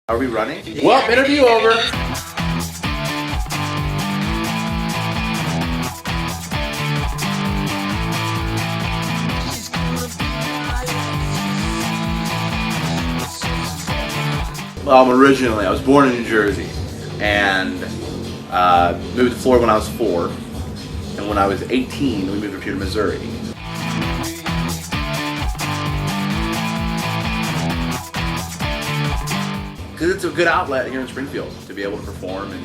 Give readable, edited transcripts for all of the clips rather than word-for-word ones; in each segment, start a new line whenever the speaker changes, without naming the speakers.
Are we running? Well, interview over. Well, I was born in New Jersey and moved to Florida when I was 4. And when I was 18, we moved up here to Missouri. Because it's a good outlet here in Springfield to be able to perform, and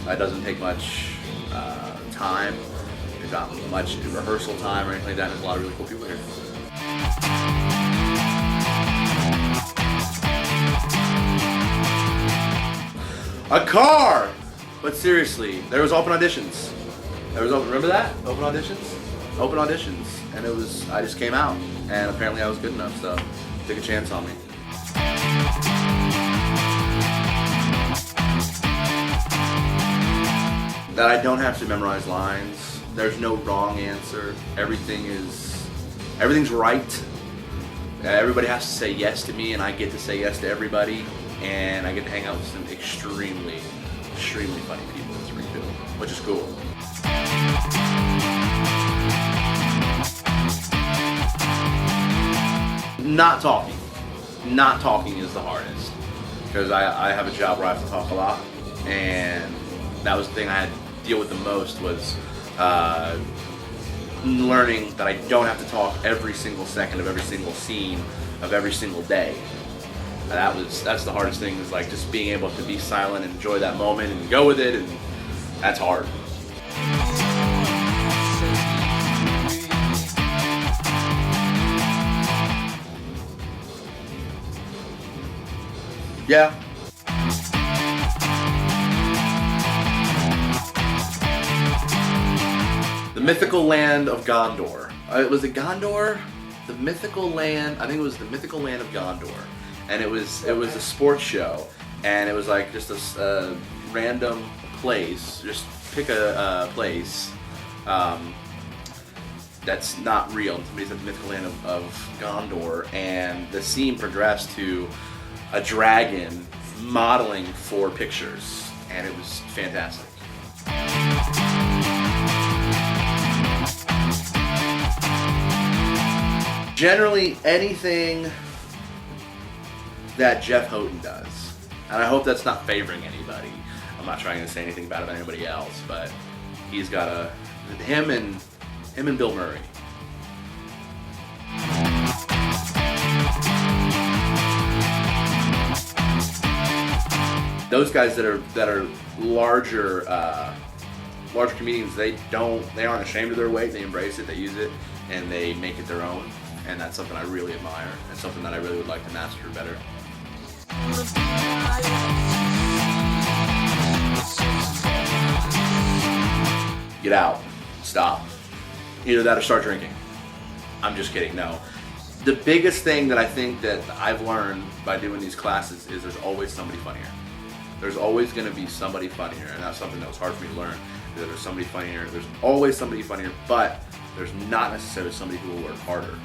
it doesn't take much time. There's not much rehearsal time or anything like that. There's a lot of really cool people here. A car! But seriously, there was open auditions. Remember that? Open auditions? Open auditions. And I just came out. And apparently I was good enough, so took a chance on me. That I don't have to memorize lines. There's no wrong answer. Everything's right. Everybody has to say yes to me, and I get to say yes to everybody. And I get to hang out with some extremely funny people in Springfield, which is cool. Not talking is the hardest, because I have a job where I have to talk a lot, and that was the thing I had to deal with the most, was learning that I don't have to talk every single second of every single scene of every single day. That's the hardest thing, is like just being able to be silent and enjoy that moment and go with it, and that's hard. Yeah. The mythical land of Gondor. Was it Gondor? The mythical land, I think it was the mythical land of Gondor. And it was a sports show, and it was like just a random place. Just pick a place that's not real. Somebody said the mythical land of Gondor, and the scene progressed to a dragon modeling for pictures, and it was fantastic. Generally, anything that Jeff Houghton does, and I hope that's not favoring anybody. I'm not trying to say anything bad about anybody else, but he's got him and Bill Murray. Those guys that are larger comedians, they aren't ashamed of their weight. They embrace it, they use it, and they make it their own. And that's something I really admire, and something that I really would like to master better. Get out. Stop. Either that or start drinking. I'm just kidding, no. The biggest thing that I think that I've learned by doing these classes is there's always somebody funnier. There's always going to be somebody funnier, and that's something that was hard for me to learn. That there's somebody funnier. There's always somebody funnier, but there's not necessarily somebody who will work harder.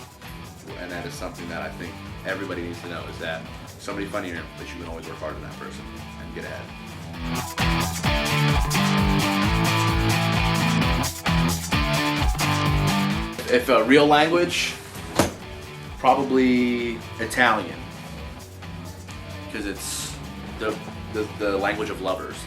And that is something that I think everybody needs to know, is that somebody funnier, but you can always work harder than that person and get ahead. If a real language, probably Italian, because it's the language of lovers.